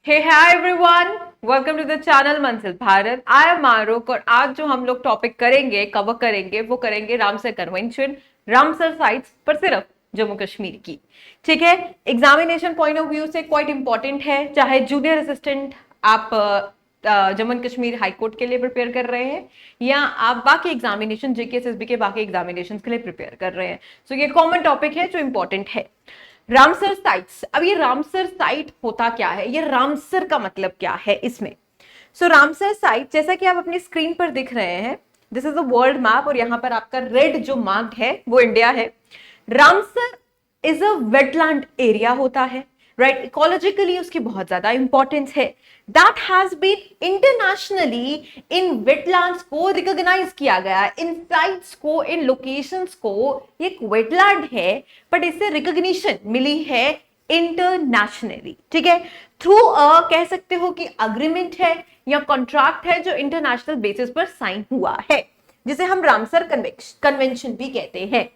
Hey hi everyone, welcome to the channel Manzil Bharat. I am Mahrukh और आज जो हम लोग टॉपिक करेंगे, कवर करेंगे, वो करेंगे रामसर कन्वेंशन, रामसर साइट्स पर सिर्फ जम्मू कश्मीर की। ठीक है, एग्जामिनेशन पॉइंट ऑफ व्यू से क्वाइट इंपॉर्टेंट है। चाहे जूनियर असिस्टेंट आप जम्मू कश्मीर हाई कोर्ट के लिए प्रिपेयर कर रहे हैं या आप बाकी एग्जामिनेशन जेके एसएसबी के बाकी एग्जामिनेशन के लिए प्रिपेयर कर रहे हैं, सो ये कॉमन टॉपिक है जो इंपॉर्टेंट है। Ramsar sites. अब ये रामसर साइट होता क्या है, ये रामसर का मतलब क्या है इसमें। सो रामसर साइट जैसा कि आप अपनी स्क्रीन पर दिख रहे हैं, this is a world map और यहां पर आपका रेड जो मार्क्ड है वो इंडिया है। Ramsar is a wetland area होता है, राइट। इकोलॉजिकली उसकी बहुत ज्यादा इंपॉर्टेंस है। दैट हैज बीन इंटरनेशनली इन वेटलैंड्स को रिकॉग्नाइज किया गया, इन साइट्स को, इन लोकेशंस को। ये एक वेटलैंड है बट इससे रिकॉग्निशन मिली है इंटरनेशनली, ठीक है, थ्रू कह सकते हो कि अग्रीमेंट है या कॉन्ट्रैक्ट है जो इंटरनेशनल बेसिस पर साइन हुआ है, जिसे हम रामसर कन्वेंशन भी कहते हैं।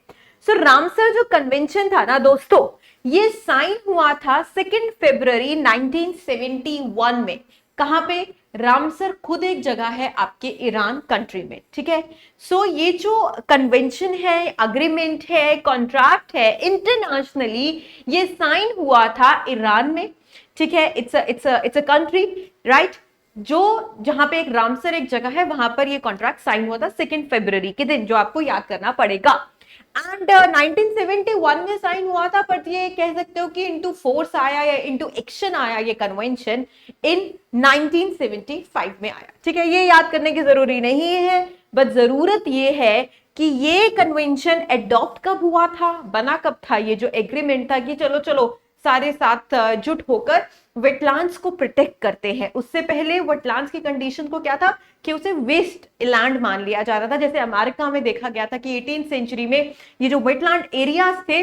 सो रामसर जो कन्वेंशन था ना दोस्तों, ये साइन हुआ था 2 फरवरी 1971 में। कहां पे? रामसर खुद एक जगह है आपके ईरान कंट्री में, ठीक है। सो ये जो कन्वेंशन है, अग्रीमेंट है, कॉन्ट्रैक्ट है, इंटरनेशनली ये साइन हुआ था ईरान में, ठीक है। इट्स अ कंट्री, राइट, जो जहां पे एक रामसर एक जगह है वहां पर ये कॉन्ट्रैक्ट साइन हुआ था 2 फरवरी के दिन, जो आपको याद करना पड़ेगा। एंड 1971 में साइन हुआ था, पर ये कह सकते हो कि इनटू फोर्स आया या इनटू एक्शन आया ये कन्वेंशन इन 1975 में आया, ठीक है। ये याद करने की जरूरी नहीं है, बट जरूरत ये है कि ये कन्वेंशन एडॉप्ट कब हुआ था, बना कब था, ये जो एग्रीमेंट था कि चलो चलो सारे साथ जुट होकर वेटलैंड्स को प्रोटेक्ट करते हैं। उससे पहले वेटलैंड्स की कंडीशन को क्या था कि उसे वेस्ट लैंड मान लिया जाता था। जैसे अमेरिका में देखा गया था कि 18th सेंचुरी में ये जो वेटलैंड एरियाज थे,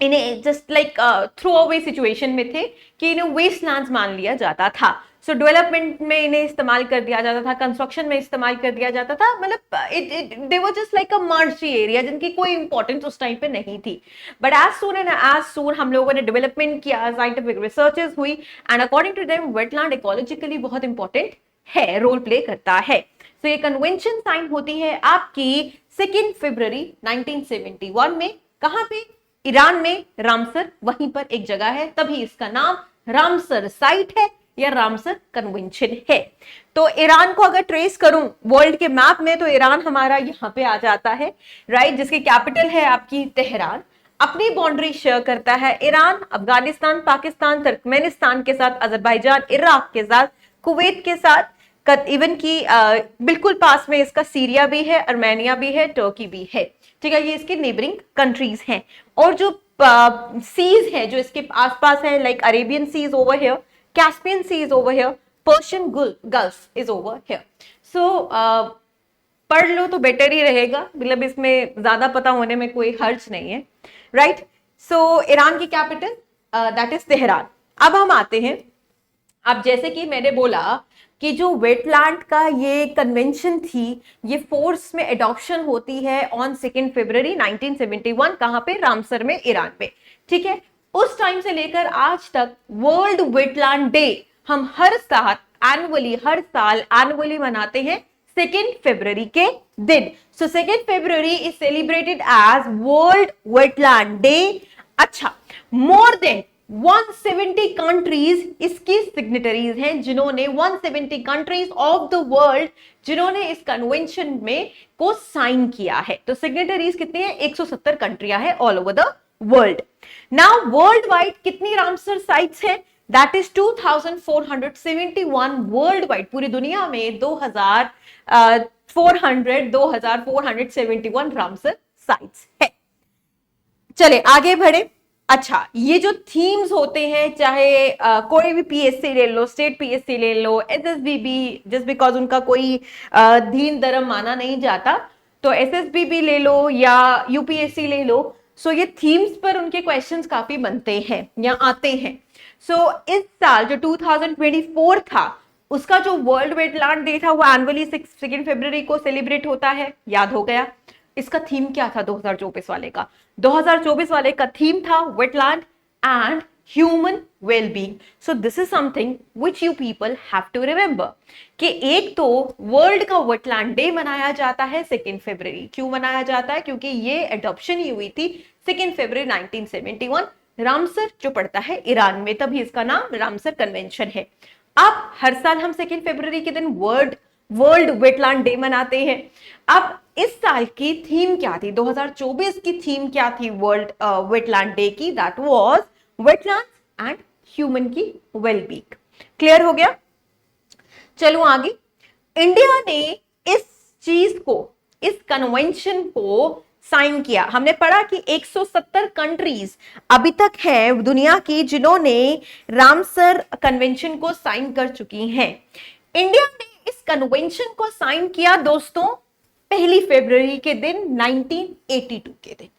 इन्हें just like throw away situation में थे कि इन्हें वेस्ट लैंड्स मान लिया जाता था। सो डेवलपमेंट में इन्हें इस्तेमाल कर दिया जाता था, कंस्ट्रक्शन में इस्तेमाल कर दिया जाता था, मतलब they were just like a marshy area जिनकी कोई इंपॉर्टेंस उस टाइम पे नहीं थी। बट एज सून हम लोगों ने डेवलपमेंट किया, साइंटिफिक रिसर्चेस हुई, and according to them wetland ecologically बहुत इंपॉर्टेंट है, रोल प्ले करता है। सो ये कन्वेंशन साइन होती है आपकी 2 फरवरी 1971 में। कहां पे? ईरान में, रामसर वहीं पर एक जगह है, तभी इसका नाम रामसर साइट है या रामसर कन्वेंशन है। तो ईरान को अगर ट्रेस करूं वर्ल्ड के मैप में तो ईरान हमारा यहां पे आ जाता है, राइट, जिसकी कैपिटल है आपकी तेहरान। अपनी बाउंड्री शेयर करता है ईरान अफगानिस्तान, पाकिस्तान, तुर्कमेनिस्तान के साथ, अजरबैजान, इराक के साथ, कुवैत के साथ, इवन की बिल्कुल पास में इसका सीरिया भी है, अर्मेनिया भी है, टर्की भी है, ठीक है। ये इसके नेबरिंग कंट्रीज हैं। और जो सीज है जो इसके आसपास है, like Arabian seas over here, Caspian seas over here, Persian Gulf is over here. So पढ़ लो तो बेटर ही रहेगा, मतलब इसमें ज्यादा पता होने में कोई हर्ज नहीं है, राइट। सो ईरान की कैपिटल दैट इज तेहरान। अब हम आते हैं, अब जैसे कि मैंने बोला कि जो वेटलैंड का ये कन्वेंशन थी, ये फोर्स में एडॉप्शन होती है ऑन 2 फरवरी 1971। कहां पे? रामसर में, ईरान में, ठीक है। उस टाइम से लेकर आज तक वर्ल्ड वेटलैंड डे हम हर साल एनुअली मनाते हैं 2 फरवरी के दिन। So 2 February is celebrated as World Wetland Day. अच्छा, मोर देन 170 कंट्रीज इसकी सिग्नेटरीज हैं, जिन्होंने 170 कंट्रीज ऑफ द वर्ल्ड जिन्होंने इस कन्वेंशन में को साइन किया है। तो सिग्नेटरीज कितनी है? 170 कंट्रियां हैं all over the world. Now world wide कितनी रामसर साइट्स हैं? दैट इज 2471 वर्ल्ड वाइड, पूरी दुनिया में 2471 रामसर साइट्स है। चले आगे बढ़े। अच्छा, ये जो थीम्स होते हैं, चाहे कोई भी पीएससी ले लो, स्टेट पीएससी ले लो, एसएसबी, जस्ट बिकॉज उनका कोई दीन धर्म माना नहीं जाता, तो एसएसबी ले लो या यूपीएससी ले लो। सो ये थीम्स पर उनके क्वेश्चंस काफी बनते हैं या आते हैं। सो इस साल जो 2024 था, उसका जो वर्ल्ड वेटलैंड डे था वो एनुअली 2 फरवरी को सेलिब्रेट होता है, याद हो गया। इसका थीम क्या था 2024 वाले का? 2024 वाले का थीम था wetland and human well being. So this is something which you people have to remember कि एक तो वर्ल्ड का वेटलैंड डे मनाया जाता है 2 फरवरी. क्यों मनाया जाता है? क्योंकि ये एडॉप्शन ही हुई थी 2 फरवरी 1971 रामसर जो पड़ता है ईरान में, तभी इसका नाम रामसर कन्वेंशन है. अब हर साल हम 2 फरवरी के दिन वर्ल्ड वेटलैंड डे मनाते हैं. अब इस साल की थीम क्या थी? 2024 की थीम क्या थी वर्ल्ड वेटलैंड डे की? That was wetlands and human की वेलबींग. क्लियर हो गया? चलो आगे. इंडिया ने इस चीज को, इस कन्वेंशन को साइन किया. हमने पढ़ा कि 170 कंट्रीज अभी तक है दुनिया की जिन्होंने रामसर कन्वेंशन को साइन कर चुकी हैं. इंडिया ने इस कन्वेंशन को साइन किया दोस्तों 1 फरवरी के दिन 1982 के दिन.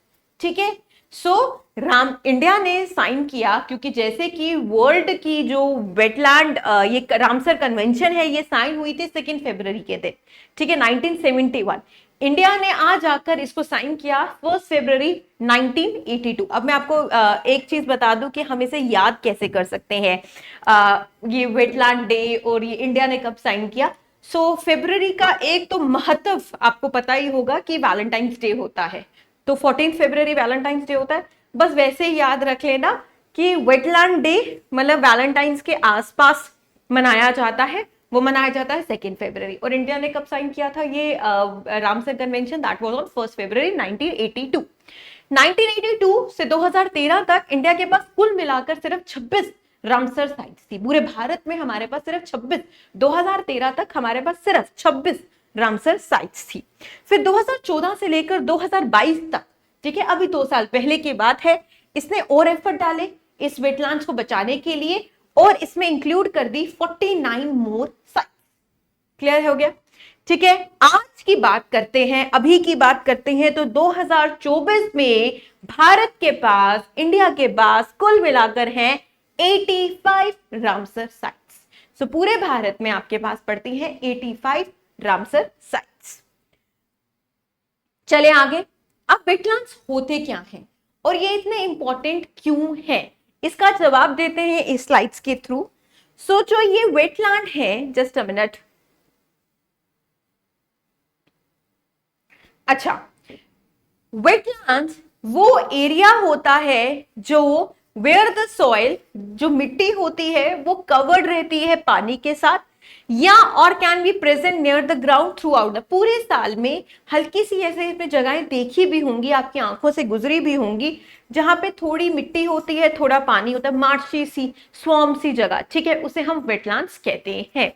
ठीक है. सो इंडिया ने साइन किया क्योंकि जैसे कि वर्ल्ड की जो वेटलैंड ये रामसर कन्वेंशन है ये साइन हुई थी 2 फरवरी के दिन. ठीक है, 1971. इंडिया ने आज आकर इसको साइन किया 1 फरवरी 1982. अब मैं आपको एक चीज बता दूं कि हम इसे याद कैसे कर सकते हैं, ये वेटलैंड डे और ये इंडिया ने कब साइन किया. सो फरवरी का एक तो महत्व आपको पता ही होगा कि वैलेंटाइंस डे होता है, तो 14 फरवरी वैलेंटाइंस डे होता है. बस वैसे ही याद रख लेना कि वेटलैंड डे मतलब वैलेंटाइंस के आसपास मनाया जाता है, वो मनाया जाता है 2 फरवरी. और इंडिया ने कब साइन किया था ये Ramsar convention? That was on 1 फरवरी 1982. 1982 से 2013 तक इंडिया के पास कुल मिलाकर सिर्फ 26 रामसर साइट्स थी. पूरे भारत में हमारे पास सिर्फ 26. 2013 तक हमारे पास सिर्फ 26 रामसर साइट्स थी. फिर 2014 से लेकर 2022 तक, ठीक है, अभी 2 साल पहले की बात है, इसने और एफर्ट डाले इस वेटलैंड्स को बचाने के लिए और इसमें इंक्लूड कर दी 49 मोर साइट्स. क्लियर हो गया? ठीक है. आज की बात करते हैं, अभी की बात करते हैं. तो 2024 में भारत के पास, इंडिया के पास कुल मिलाकर हैं 85 रामसर साइट्स. सो पूरे भारत में आपके पास पड़ती हैं 85 रामसर साइट्स. चले आगे. अब वेटलैंड्स होते क्या हैं और ये इतने इंपॉर्टेंट क्यों है, इसका जवाब देते हैं इस स्लाइड्स के थ्रू. सो जो ये वेटलैंड है, जस्ट अ मिनट. अच्छा, वेटलैंड्स वो एरिया होता है जो वेयर द सॉइल, जो मिट्टी होती है वो कवर्ड रहती है पानी के साथ, या और can be present near the ground through out the. पूरे साल में हल्की सी ऐसे जगहें देखी भी होंगी, आपकी आंखों से गुजरी भी होंगी, जहां पे थोड़ी मिट्टी होती है, थोड़ा पानी होता है, मार्शी सी, स्वॉम्प सी जगह. ठीक है, उसे हम वेटलैंड्स कहते हैं.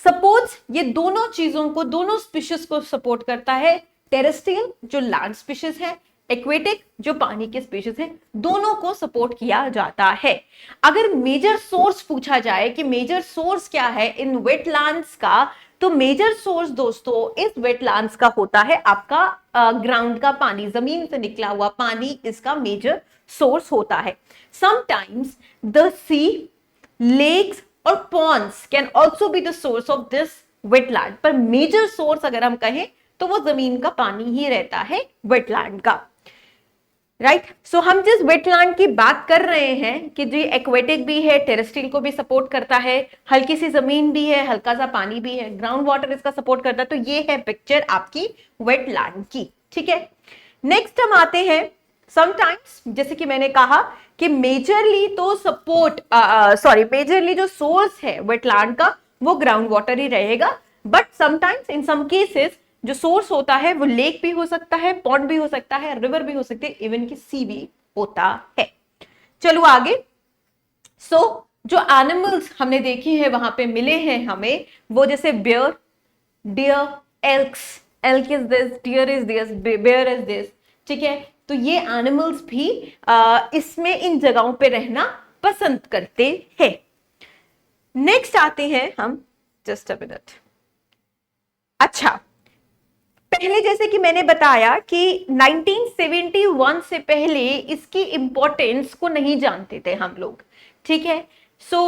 सपोज ये दोनों चीजों को, दोनों स्पीशीज को सपोर्ट करता है. टेरेस्ट्रियल जो लैंड स्पीशीज है, एक्वेटिक जो पानी के स्पीशीज है, दोनों को सपोर्ट किया जाता है. अगर मेजर सोर्स पूछा जाए कि मेजर सोर्स क्या है इन वेटलैंड्स का, तो मेजर सोर्स दोस्तों इस वेटलैंड्स का होता है आपका ग्राउंड का पानी, जमीन से निकला हुआ पानी इसका मेजर सोर्स होता है. समटाइम्स द सी, लेक्स और ponds can also be the source of this wetland, पर मेजर सोर्स अगर हम कहें तो वो जमीन का पानी ही रहता है वेटलैंड का. राइट. सो हम जिस वेटलैंड की बात कर रहे हैं कि जी एक्वेटिक भी है, टेरेस्ट्रियल को भी सपोर्ट करता है, हल्की सी जमीन भी है, हल्का सा पानी भी है, ग्राउंड वाटर इसका सपोर्ट करता है, तो ये है पिक्चर आपकी वेटलैंड की. ठीक है. नेक्स्ट हम आते हैं समटाइम्स, जैसे कि मैंने कहा कि मेजरली तो सपोर्ट मेजरली जो सोर्स है वेटलैंड का वो ग्राउंड वाटर ही रहेगा, but sometimes in some cases जो सोर्स होता है वो लेक भी हो सकता है, पॉन्ड भी हो सकता है, रिवर भी हो सकती है, इवन की सी भी होता है. चलो आगे. सो जो एनिमल्स हमने देखे हैं वहां पे मिले हैं हमें, वो जैसे bear, deer, elk is this, deer is this, bear is this. ठीक है, तो ये एनिमल्स भी इसमें इन जगहों पे रहना पसंद करते हैं. नेक्स्ट आते हैं हम, जस्ट अ मिनट. अच्छा, पहले जैसे कि मैंने बताया कि 1971 से पहले इसकी इंपॉर्टेंस को नहीं जानते थे हम लोग. ठीक है. सो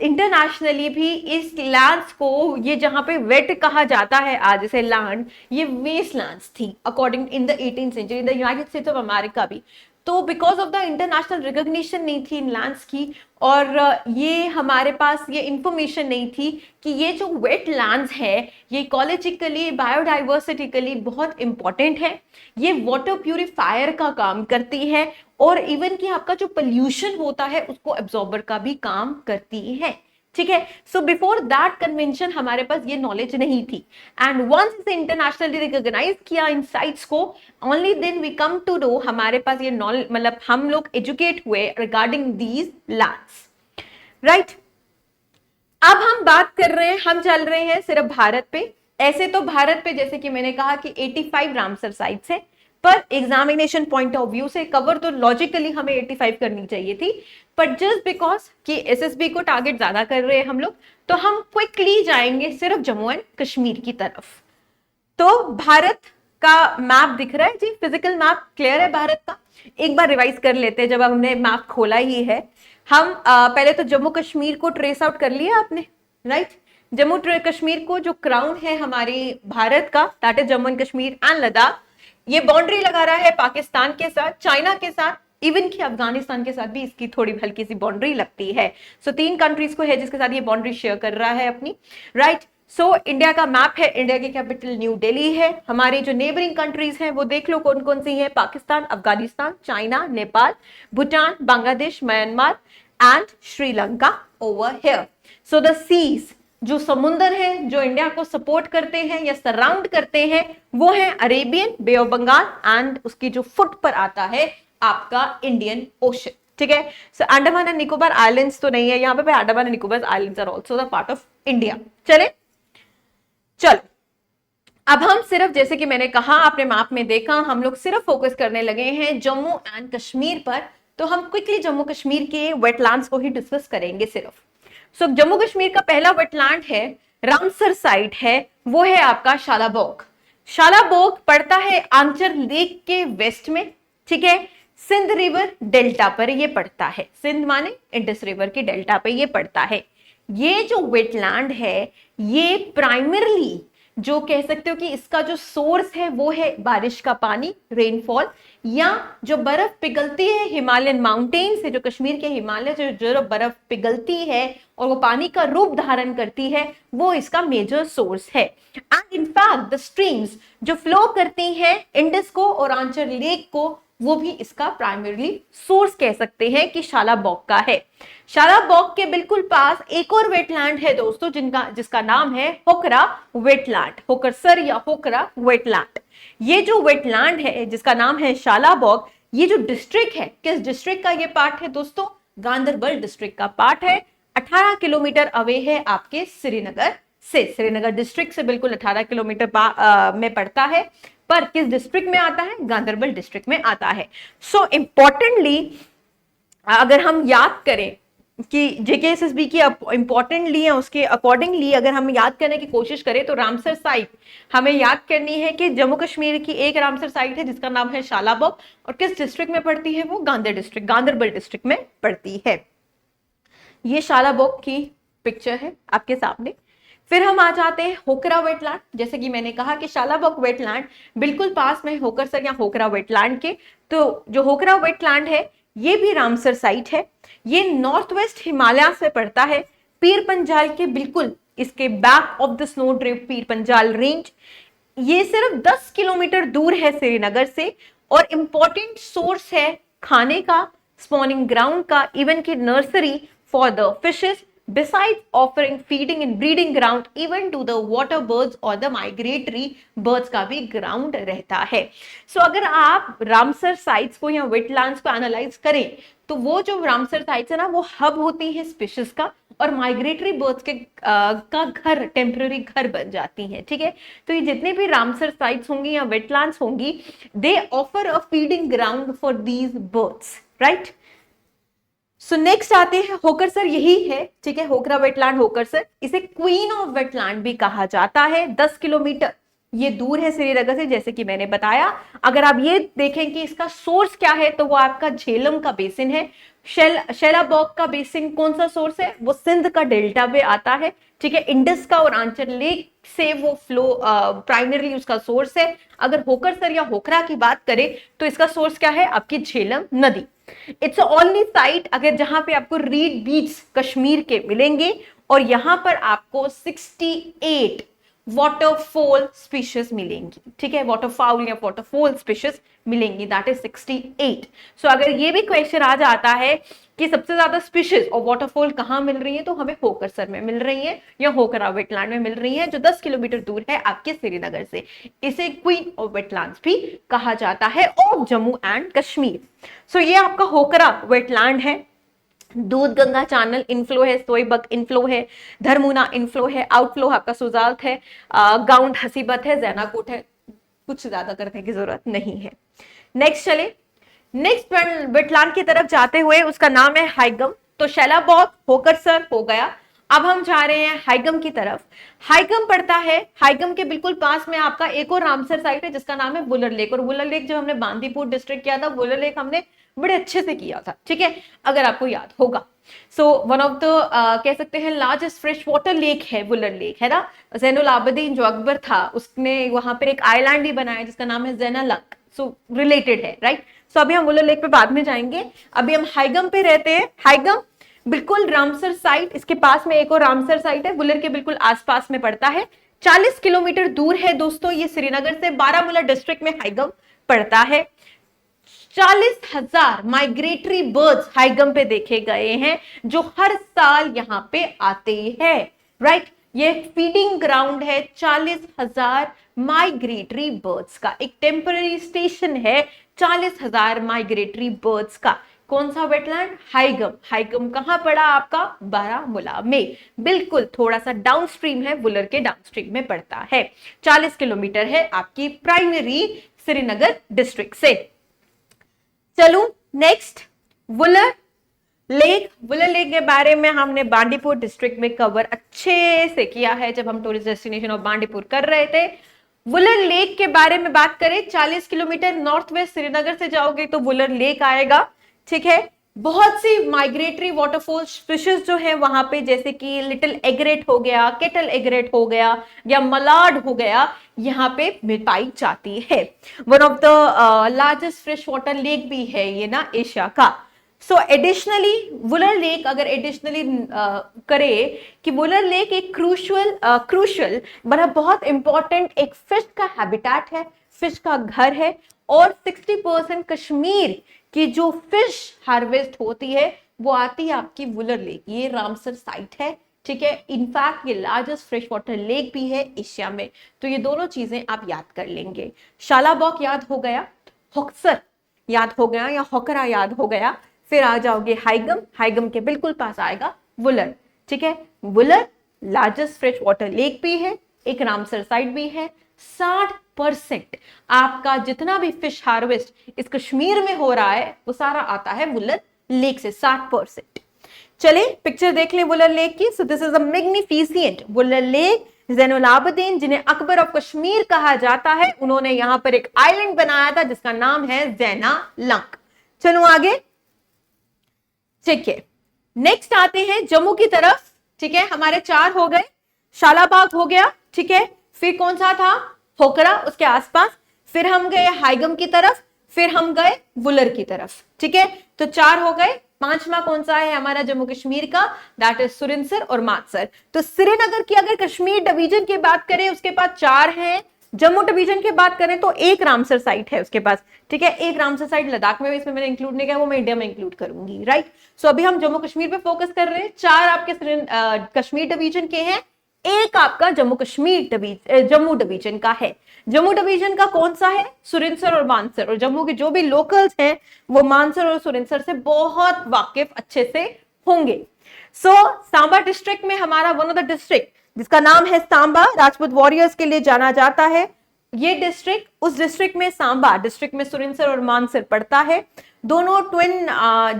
इंटरनेशनली भी इस लैंड्स को, ये जहां पे वेट कहा जाता है आज जैसे लैंड, ये वेस्ट लैंड्स थी according in the 18th century. The United States of America भी तो because of the international recognition नहीं थी इन लैंड्स की, और ये हमारे पास ये इंफॉर्मेशन नहीं थी कि ये जो वेट लैंड्स है ये इकोलॉजिकली बायोडाइवर्सिटिकली बहुत इंपॉर्टेंट है, ये वाटर प्यूरिफायर का काम करती है, और इवन कि आपका जो पोल्यूशन होता है उसको एब्जॉर्बर का भी काम करती है। ठीक है, सो बिफोर दैट कन्वेंशन हमारे पास ये नॉलेज नहीं थी, एंड वंस इसे इंटरनेशनली रिकॉग्नाइज किया इन साइट्स को, only then we come to know, हमारे पास ये नॉलेज, मतलब हम लोग एजुकेट हुए रिगार्डिंग दीज लैंड्स, राइट। अब हम बात कर रहे हैं, हम चल रहे हैं सिर्फ भारत पे। ऐसे तो भारत पे जैसे कि मैंने कहा कि 85 रामसर साइट्स है, पर एग्जामिनेशन पॉइंट ऑफ व्यू से कवर तो लॉजिकली हमें 85 करनी चाहिए थी, पर जस्ट बिकॉज कि एसएसबी को टारगेट ज्यादा कर रहे हैं हम लोग, तो हम क्विकली जाएंगे सिर्फ जम्मू एंड कश्मीर की तरफ। तो भारत का मैप दिख रहा है जी, फिजिकल मैप क्लियर है भारत का। एक बार रिवाइज कर लेते हैं, जब हमने मैप खोला ही है। हम पहले तो जम्मू कश्मीर को ट्रेस आउट कर लिया आपने, राइट। जम्मू कश्मीर को जो क्राउन है हमारी भारत का, that is Jammu and Kashmir and Ladakh, ये बाउंड्री लगा रहा है पाकिस्तान के साथ, चाइना के साथ, इवन कि अफगानिस्तान के साथ भी इसकी थोड़ी हल्की सी बाउंड्री लगती है। सो 3 कंट्रीज को है जिसके साथ ये बाउंड्री शेयर कर रहा है अपनी, राइट। सो इंडिया का मैप है, इंडिया की कैपिटल न्यू दिल्ली है। हमारी जो नेबरिंग कंट्रीज हैं वो देख लो कौन कौन सी हैं, Pakistan, Afghanistan, China, Nepal, Bhutan, Bangladesh, Myanmar and Sri Lanka over here. So the seas, जो समुंदर है जो इंडिया को सपोर्ट करते हैं या सराउंड करते हैं, वो है Arabian, bay of Bengal, and उसकी जो फुट पर आता है आपका इंडियन ओशन। ठीक है, so Andaman and Nicobar islands तो नहीं है यहाँ पे, Andaman and Nicobar islands are also the part of India. चलो अब हम सिर्फ, जैसे कि मैंने कहा आपने मैप में देखा, हम लोग सिर्फ फोकस करने लगे हैं जम्मू एंड कश्मीर पर, तो हम क्विकली जम्मू कश्मीर के वेटलैंड्स को ही डिस्कस करेंगे सिर्फ। सो जम्मू कश्मीर का पहला वेटलैंड है, रामसर साइट है, वो है आपका शालाबोग। शालाबोग पड़ता है आंचर लेक के वेस्ट में, ठीक है, सिंध रिवर डेल्टा पर ये पड़ता है। सिंध माने इंडस रिवर के डेल्टा पे ये पड़ता है। ये जो वेटलैंड है ये प्राइमरली, जो कह सकते हो कि इसका जो सोर्स है वो है बारिश का पानी, रेनफॉल, या जो बर्फ पिघलती है हिमालयन माउंटेन से, जो कश्मीर के हिमालय से जो बर्फ पिघलती है और वो पानी का रूप धारण करती है, वो इसका मेजर सोर्स है। एंड इनफैक्ट द स्ट्रीम्स जो फ्लो करती हैं इंडस को और आंचर लेक को, वो भी इसका प्राइमरी सोर्स कह सकते हैं कि शालाबोग का है। शालाबोग के बिल्कुल पास एक और वेटलैंड है दोस्तों, जिसका नाम है होकरा वेटलैंड, होकरसर या होकरा वेटलैंड। ये जो वेटलैंड है जिसका नाम है शालाबोग, ये जो डिस्ट्रिक्ट है, किस डिस्ट्रिक्ट का ये पार्ट है दोस्तों? गांधरबल डिस्ट्रिक्ट का पार्ट है। 18 किलोमीटर अवे है आपके श्रीनगर से, श्रीनगर डिस्ट्रिक्ट से बिल्कुल 18 किलोमीटर में पड़ता है, पर किस डिस्ट्रिक्ट में आता है? गांधरबल डिस्ट्रिक्ट में आता है। सो इंपॉर्टेंटली अगर हम याद करें कि जेकेएसएसबी की इंपॉर्टेंटली है, उसके अकॉर्डिंगली अगर हम याद करने की कोशिश करें तो रामसर साइट हमें याद करनी है कि जम्मू कश्मीर की एक रामसर साइट है जिसका नाम है शालाबोग, और किस डिस्ट्रिक्ट में पड़ती है? वो गांधरबल डिस्ट्रिक्ट में पड़ती है। ये शालाबोग की पिक्चर है आपके सामने। फिर हम आ जाते हैं होकरा वेटलैंड। जैसे कि मैंने कहा कि शालाबोग वेटलैंड बिल्कुल पास में होकरसर या होकरा वेटलैंड के, तो जो होकरा वेटलैंड है ये भी रामसर साइट है। ये नॉर्थ वेस्ट हिमालय से पड़ता है, पीर पंजाल के बिल्कुल इसके back of the snow drift Pir Panjal range. ये सिर्फ 10 किलोमीटर दूर है श्रीनगर से, और इंपॉर्टेंट सोर्स है खाने का, स्पॉनिंग ग्राउंड का, इवन की nursery for the fishes, besides offering feeding and breeding ground even to the water birds और the migratory birds का भी ग्राउंड रहता है। सो अगर आप रामसर साइट्स को या वेटलैंड्स को एनालाइज करें तो वो जो रामसर साइट्स है ना, वो हब होती है स्पीशीज का, और माइग्रेटरी बर्ड्स के का घर, टेम्पररी घर बन जाती हैं। ठीक है, तो ये जितने भी रामसर साइट्स होंगी या वेटलैंड्स होंगी, दे offer a feeding ground for these birds, right. So next आते हैं होकरसर, यही है, ठीक है, होकरा वेटलैंड होकरसर। इसे क्वीन ऑफ वेटलैंड भी कहा जाता है। 10 किलोमीटर ये दूर है श्रीनगर से, जैसे कि मैंने बताया। अगर आप ये देखें कि इसका सोर्स क्या है, तो वो आपका झेलम का बेसिन है। शैलाबॉग का बेसिन कौन सा सोर्स है? वो सिंध का डेल्टा में आता है, ठीक है। इंडस का और आंचल लेक से वो फ्लो प्राइमरीली उसका सोर्स है। अगर होकरसर या होकरा की बात करें तो इसका सोर्स क्या है? आपकी झेलम नदी। इट्स ओनली साइट अगर जहां पे आपको रीड बीच कश्मीर के मिलेंगे, और यहां पर आपको 68 वाटरफॉल स्पीशीज मिलेंगी, ठीक है। वाटरफाउल या वाटरफॉल स्पीशीज मिलेंगी, दैट इज 68। सो अगर ये भी क्वेश्चन आ जाता है कि सबसे ज्यादा स्पीशीज और वाटरफॉल कहां मिल रही है, तो हमें होकरसर में मिल रही है या होकरा वेटलैंड में मिल रही है, जो 10 किलोमीटर दूर है आपके श्रीनगर से। इसे क्वीन ऑफ वेटलैंड्स भी कहा जाता है ऑफ जम्मू एंड कश्मीर। सो ये आपका होकरा वेटलैंड है। दूध गंगा चैनल इनफ्लो है, सोईबग इनफ्लो है, धर्मुना इनफ्लो है, आउटफ्लो आपका सुजाल्त है, गाउंड हसीबत है, जैनाकोट है। कुछ ज्यादा करने की जरूरत नहीं है। नेक्स्ट चले, नेक्स्ट वेटलैंड की तरफ जाते हुए उसका नाम है हाइगम। तो शैलाबॉग होकरसर हो गया। अब हम जा रहे हैं हाइगम की तरफ। हाइगम पड़ता है, हाइगम के बिल्कुल पास में आपका एक और रामसर साइट है जिसका नाम है वुलर लेक। और वुलर लेक जब हमने बांदीपुर डिस्ट्रिक्ट किया था, वुलर लेक हमने बड़े अच्छे से किया था, ठीक है, अगर आपको याद होगा। सो वन ऑफ द कह सकते हैं लार्जेस्ट फ्रेश वाटर लेक है वुलर लेक, है ना। जैनुल आबदीन जो अकबर था उसने वहां पर एक आइलैंड ही बनाया जिसका नाम है जैनालंक। सो रिलेटेड है, राइट। सो अभी हम वुलर लेक पे बाद में जाएंगे, अभी हम हाइगम पे रहते हैं। हाइगम बिल्कुल रामसर साइट, इसके पास में एक और रामसर साइट है, वुलर के बिल्कुल आसपास में पड़ता है। 40 किलोमीटर दूर है दोस्तों ये श्रीनगर से। बारामूला डिस्ट्रिक्ट में हाइगम पड़ता है। 40,000 माइग्रेटरी बर्ड्स हाइगम पे देखे गए हैं जो हर साल यहां पे आते हैं, राइट। ये फीडिंग ग्राउंड है 40,000 माइग्रेटरी बर्ड्स का, एक टेम्पररी स्टेशन है 40,000 माइग्रेटरी बर्ड्स का। कौन सा वेटलैंड? हाइगम। हाइगम कहां पड़ा आपका? बारामूला में, बिल्कुल थोड़ा सा डाउनस्ट्रीम है, वुलर के डाउनस्ट्रीम में पड़ता है। 40 किलोमीटर है आपकी प्राइमरी श्रीनगर डिस्ट्रिक्ट से। चलो next, Wular lake. Wular lake के बारे में हमने बांदीपुर डिस्ट्रिक्ट में कवर अच्छे से किया है जब हम टूरिस्ट डेस्टिनेशन ऑफ बांदीपुर कर रहे थे। वुलर लेक के बारे में बात करें, 40 किलोमीटर नॉर्थ वेस्ट श्रीनगर से जाओगे तो वुलर लेक आएगा, ठीक है। बहुत सी माइग्रेटरी वाटरफॉल स्पीशीज जो है वहां पे, जैसे कि लिटिल एग्रेट हो गया, केटल एग्रेट हो गया या मलाड हो गया, यहाँ पे पाई जाती है। One of the largest fresh water lake भी है ये ना एशिया का। सो एडिशनली वुलर लेक अगर एडिशनली करे कि वुलर लेक एक क्रूशल मतलब बहुत इंपॉर्टेंट एक फिश का हैबिटेट है, फिश का घर है। और 60% कश्मीर की जो फिश हार्वेस्ट होती है वो आती है आपकी वुलर लेक, ये रामसर साइट है, ठीक है। इनफैक्ट ये लार्जेस्ट फ्रेश वाटर लेक भी है एशिया में। तो ये दोनों चीजें आप याद कर लेंगे। शालाबॉग याद हो गया, होक्सर याद हो गया या होकरा याद हो गया, फिर आ जाओगे हाइगम। हाइगम के बिल्कुल पास आएगा वुलर, ठीक है। Wular largest fresh water lake भी है, एक रामसर साइट भी है। 60% आपका जितना भी फिश हार्वेस्ट इस कश्मीर में हो रहा है वो सारा आता है वुलर लेक से, 60%। चले पिक्चर देख लें वुलर लेक की। सो this is a magnificent Wular lake. Zainul Abedin जिन्हें अकबर ऑफ कश्मीर कहा जाता है, उन्होंने यहां पर एक आइलैंड बनाया था जिसका नाम है जैनालंक। चलो आगे, ठीक है। नेक्स्ट आते हैं जम्मू की तरफ, ठीक है। हमारे 4 हो गए, शालाबाग हो गया, ठीक है। फिर कौन सा था? होकरा, उसके आसपास। फिर हम गए हाइगम की तरफ, फिर हम गए वुलर की तरफ, ठीक है। तो 4 हो गए। 5वां कौन सा है हमारा जम्मू कश्मीर का? दैट इज सुरिनसर और मानसर। तो श्रीनगर की अगर कश्मीर डिवीजन की बात करें उसके पास 4 हैं। जम्मू डिवीजन की बात करें तो एक रामसर साइट है उसके पास, ठीक है। एक रामसर साइट लद्दाख में, इसमें मैंने इंक्लूड नहीं किया, वो मैं इंडिया में इंक्लूड करूंगी, राइट। सो अभी हम जम्मू कश्मीर पे फोकस कर रहे हैं। 4 आपके कश्मीर डिवीजन के हैं, एक आपका जम्मू डिवीजन का है। जम्मू डिवीजन का कौन सा है? सुरिनसर और मानसर। और जम्मू के जो भी लोकल्स हैं वो मानसर और सुरिनसर से बहुत वाकिफ अच्छे से होंगे। सो सांबा डिस्ट्रिक्ट में हमारा वन ऑफ द डिस्ट्रिक्ट जिसका नाम है सांबा, राजपूत वॉरियर्स के लिए जाना जाता है ये डिस्ट्रिक्ट। उस डिस्ट्रिक्ट में, सांबा डिस्ट्रिक्ट में सुरिनसर और मानसर पड़ता है। दोनों ट्विन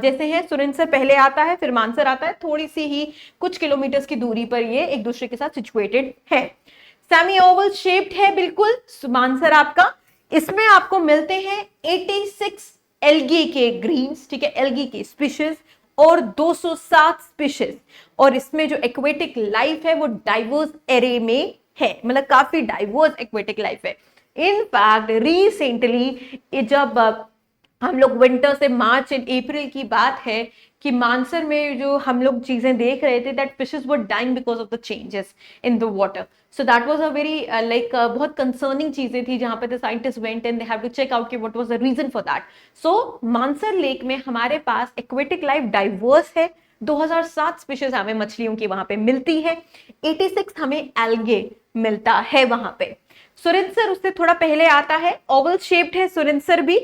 जैसे हैं, सुरिनसर पहले आता है फिर मानसर आता है, थोड़ी सी ही कुछ किलोमीटर्स की दूरी पर ये एक दूसरे के साथ सिचुएटेड है। सेमी ओवल शेप्ड है बिल्कुल मानसर आपका। इसमें आपको मिलते हैं 86 एल्गी के ग्रीन्स, ठीक है, एल्गी की स्पीशीज। और 207 स्पीशीज, और इसमें जो एक्वेटिक लाइफ है वो डाइवर्स एरे में है, मतलब काफी डाइवर्स एक्वेटिक लाइफ है। इनफैक्ट रिसेंटली जब हम लोग विंटर से मार्च एंड अप्रैल की बात है कि मानसर में जो हम लोग चीजें देख रहे थे, that fishes were dying because of the changes in the water. So that was a very बहुत कंसर्निंग चीजें थी, जहां पे the scientist went and they have to check out कि what was the reason for that. So Mansar lake में हमारे पास aquatic life diverse है, 2007 species हमें मछलियों की वहां पे मिलती है, 86 हमें एल्गे मिलता है वहां पे। सुरिनसर उससे थोड़ा पहले आता है, ओवल शेप्ड है सुरिनसर भी,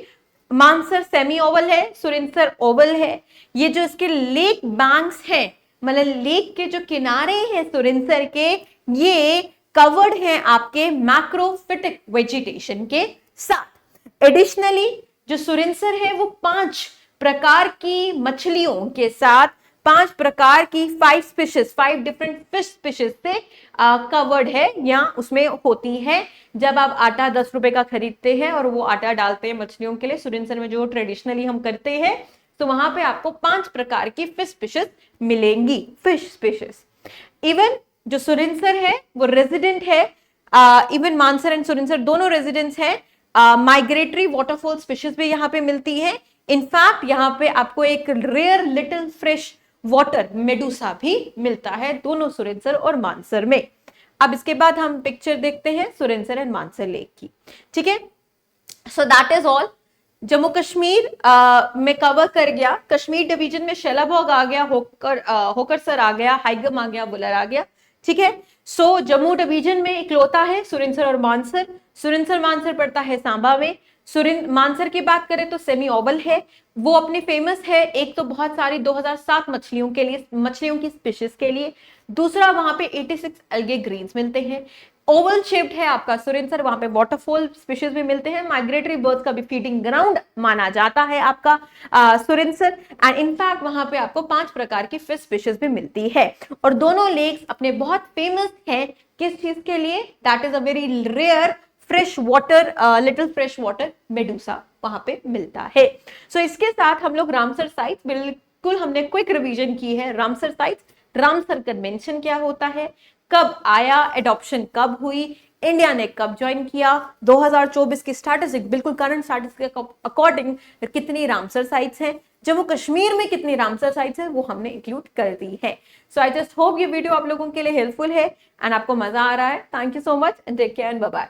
मानसर सेमी ओवल है, सुरिनसर ओवल है। ये जो इसके लेक बैंक्स हैं, मतलब लेक के जो किनारे हैं सुरिनसर के, ये कवर्ड हैं आपके मैक्रोफिटिक वेजिटेशन के साथ। एडिशनली जो सुरिनसर है वो 5 प्रकार की मछलियों के साथ, 5 प्रकार की 5 स्पीशीज, 5 डिफरेंट फिश स्पीशीज से कवर्ड है या उसमें होती है। जब आप आटा 10 रुपए का खरीदते हैं और वो आटा डालते हैं मछलियों के लिए, सुरिनसर में जो ट्रेडिशनली हम करते हैं, तो वहां पे आपको 5 प्रकार की फिश स्पीशीज मिलेंगी, फिश स्पीशीज। इवन जो सुरिनसर है वो रेजिडेंट है, इवन मानसर एंड सुरिनसर दोनों रेजिडेंट्स हैं, माइग्रेटरी वाटरफॉल स्पीशीज भी यहाँ पे मिलती है। इनफैक्ट यहाँ पे आपको एक rare little fresh water medusa भी मिलता है, दोनों सुरिनसर और मानसर में। अब इसके बाद हम पिक्चर देखते हैं सुरिनसर एंड मानसर लेक की, ठीक है। So that is all. Jammu Kashmir में कवर कर गया। कश्मीर डिवीजन में शेलाबॉग आ गया, होकरसर आ गया, हाइगम आ गया, बुलर आ गया, ठीक है। सो जम्मू डिवीजन में इकलौता है सुरिनसर और मानसर। सुरिनसर मानसर पड़ता है सांबा में। मानसर की बात करें तो सेमी ओवल है, वो अपनी फेमस है, एक तो बहुत सारी 2007 मछलियों के लिए, मछलियों की स्पीशीज के लिए, दूसरा वहां पे 86 एल्गे ग्रीन्स मिलते हैं। ओवल शेप्ड है आपका सुरिनसर, वहां पे वाटरफॉल स्पीशीज भी मिलते हैं, माइग्रेटरी बर्ड्स का भी फीडिंग ग्राउंड माना जाता है आपका सुरिनसर। एंड इनफैक्ट वहां पे आपको 5 प्रकार की फिश स्पीशीज भी मिलती है। और दोनों लेक्स अपने बहुत फेमस हैं किस चीज के लिए? That is a very rare fresh water, little fresh water medusa वहां पे मिलता है। सो इसके साथ हम लोग रामसर साइट्स, बिल्कुल हमने क्विक रिवीजन की है रामसर साइट्स। रामसर कन्वेंशन क्या होता है, कब आया, एडॉप्शन कब हुई, इंडिया ने कब ज्वाइन किया, 2024 की स्टैटिस्टिक, बिल्कुल करंट स्टैटिस्टिक के अकॉर्डिंग कितनी रामसर साइट्स हैं, जम्मू कश्मीर में कितनी रामसर साइट्स हैं, वो हमने इंक्लूड कर दी है। सो आई जस्ट होप ये वीडियो आप लोगों के लिए हेल्पफुल है एंड आपको मजा आ रहा है। Thank you so much and take care and bye bye.